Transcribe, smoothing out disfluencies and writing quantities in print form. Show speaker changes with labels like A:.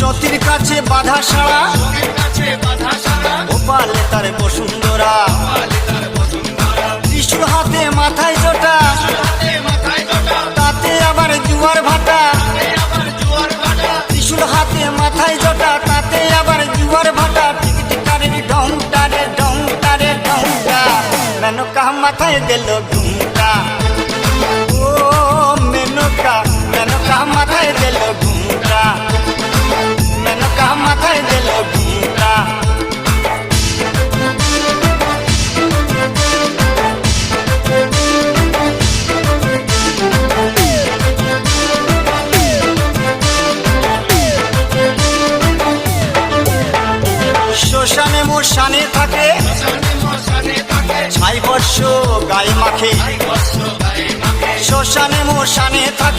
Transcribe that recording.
A: সতীর কাছে বাধা সারা গোপালে তার বসুন্ধরা ত্রিশূল হাতে মাথায় জোটা তাতে আবার জুয়ার ভাটা ত্রিশূল হাতে মাথায় জোটা তাতে আবার জুয়ার ভাটা টিকটিকারের ঢংটা রে ঢংটা রে ঢংটা মেনকা মাথায় দিল ঘুমটা ও মেনকা মেনকা মাথায় দিল ঘুমটা মেনকা মাথায় দিল ঘুমটা শ্মশানে মোশানে থাকে ছাই বর্ষ গায়ে মাখে শ্মশানে মোশানে থাকে